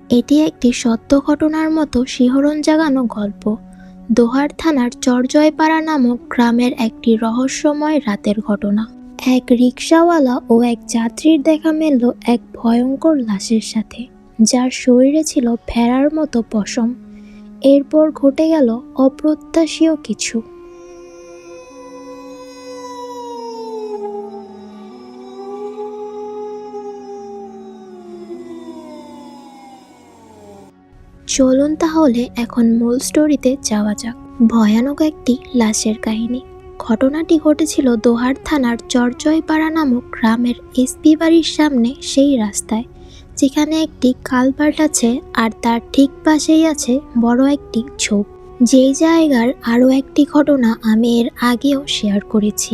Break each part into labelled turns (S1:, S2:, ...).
S1: এটি একটি সত্য ঘটনার মতো শিহরণ জাগানো গল্প। দোহার থানার চরজয়পাড়া নামক গ্রামের একটি রহস্যময় রাতের ঘটনা। এক রিকশাওয়ালা ও এক যাত্রীর দেখা মিলল এক ভয়ঙ্কর লাশের সাথে, যার শরীরে ছিল ভেড়ার মতো পশম। এরপর ঘটে গেল অপ্রত্যাশীয় কিছু। চলুন তাহলে এখন মূল স্টোরিতে যাওয়া যাক। ভয়ানক একটি লাশের কাহিনী। ঘটনাটি ঘটেছিল দোহার থানার চরজয়পাড়া নামক গ্রামের এসপি বাড়ির সামনে, সেই রাস্তায় যেখানে একটি কালভার্ট আছে আর তার ঠিক পাশেই আছে বড় একটি ঝোপ। যেই জায়গার আরও একটি ঘটনা আমি এর আগেও শেয়ার করেছি।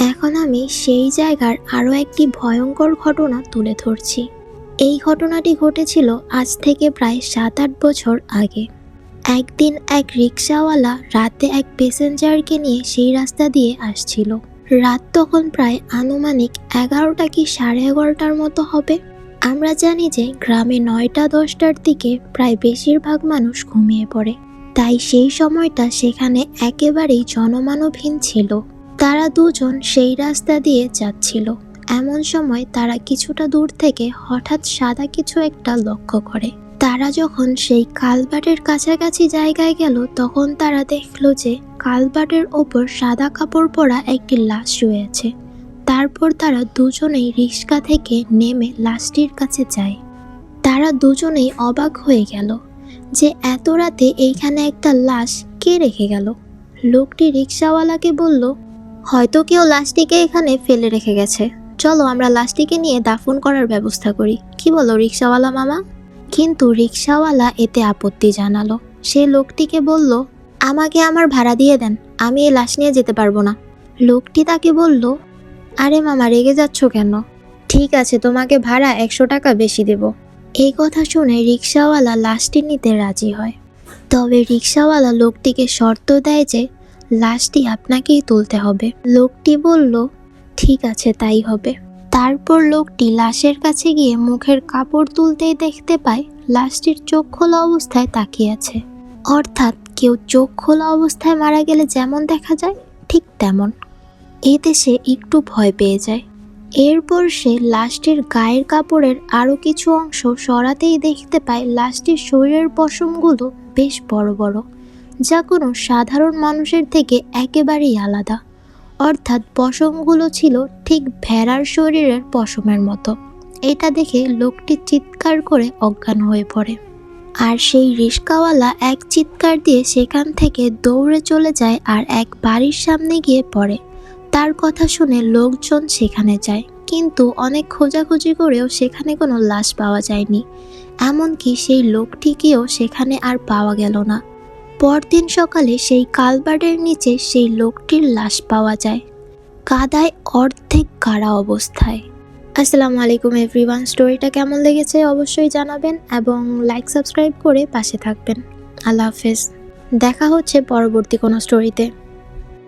S1: এখন আমি সেই জায়গার আরও একটি ভয়ঙ্কর ঘটনা তুলে ধরছি। এই ঘটনাটি ঘটেছিল আজ থেকে প্রায় 7-8 বছর আগে। একদিন এক রিকশাওয়ালা রাতে এক প্যাসেঞ্জারকে নিয়ে সেই রাস্তা দিয়ে আসছিল। রাত তখন প্রায় আনুমানিক 11টা কি 11:30টার মতো হবে। আমরা জানি যে গ্রামে 9টা-10টার দিকে প্রায় বেশিরভাগ মানুষ ঘুমিয়ে পড়ে, তাই সেই সময়টা সেখানে একেবারেই জনমানবহীন ছিল। তারা দুজন সেই রাস্তা দিয়ে যাচ্ছিল। এমন সময় তারা কিছুটা দূর থেকে হঠাৎ সাদা কিছু একটা লক্ষ্য করে। তারা যখন সেই কালভার্টের কাছাকাছি জায়গায় গেল, তখন তারা দেখলো যে কালভার্টের ওপর সাদা কাপড় পরা একটি লাশ শুয়ে আছে। তারপর তারা দুজনেই রিক্সা থেকে নেমে লাশটির কাছে যায়। তারা দুজনেই অবাক হয়ে গেল যে এত রাতে এইখানে একটা লাশ কে রেখে গেল। লোকটি রিক্সাওয়ালাকে বলল, হয়তো কেউ লাশটিকে এখানে ফেলে রেখে গেছে, চলো আমরা লাশটিকে নিয়ে দাফন করার ব্যবস্থা করি। কি বলো রিক্সাওয়ালা মামা? কিন্তু রিক্সাওয়ালা এতে আপত্তি জানালো। সে লোকটিকে বলল, আমাকে আমার ভাড়া দিয়ে দেন, আমি এই লাশ নিয়ে যেতে পারবো না। লোকটি তাকে বলল, আরে মামা রেগে যাচ্ছ কেন? ঠিক আছে, তোমাকে ভাড়া 100 টাকা বেশি দেব। এই কথা শুনে রিক্সাওয়ালা লাশটি নিতে রাজি হয়। তবে রিক্সাওয়ালা লোকটিকে শর্ত দেয় যে লাশটি আপনাকেই তুলতে হবে। লোকটি বলল, ঠিক আছে তাই হবে। তারপর লোকটি লাশের কাছে গিয়ে মুখের কাপড় তুলতেই দেখতে পায় লাশটির চোখ খোলা অবস্থায় তাকিয়ে আছে। অর্থাৎ কেউ চোখ খোলা অবস্থায় মারা গেলে যেমন দেখা যায় ঠিক তেমন। এতে সে একটু ভয় পেয়ে যায়। এরপর সে লাশটির গায়ের কাপড়ের আরও কিছু অংশ সরাতেই দেখতে পায় লাশটির শরীরের পশমগুলো বেশ বড় বড়, যা কোনো সাধারণ মানুষের থেকে একেবারেই আলাদা। অর্থাৎ পশমগুলো ছিল ঠিক ভেড়ার শরীরের পশমের মতো। এটা দেখে লোকটি চিৎকার করে অজ্ঞান হয়ে পড়ে। আর সেই রিক্সাওয়ালা এক চিৎকার দিয়ে সেখান থেকে দৌড়ে চলে যায় আর এক বাড়ির সামনে গিয়ে পড়ে। তার কথা শুনে লোকজন সেখানে যায়, কিন্তু অনেক খোঁজাখুঁজি করেও সেখানে কোনো লাশ পাওয়া যায়নি। এমনকি সেই লোকটিকেও সেখানে আর পাওয়া গেল না। পরদিন সকালে সেই কালভার্টের নিচে সেই লোকটির লাশ পাওয়া যায়, কাদায় অর্ধেক গাড়া অবস্থায়। আসসালামু আলাইকুম এভরিওয়ান, স্টোরিটা কেমন লেগেছে অবশ্যই জানাবেন এবং লাইক সাবস্ক্রাইব করে পাশে থাকবেন। আল্লাহ হাফেজ, দেখা হচ্ছে পরবর্তী কোনো স্টোরিতে।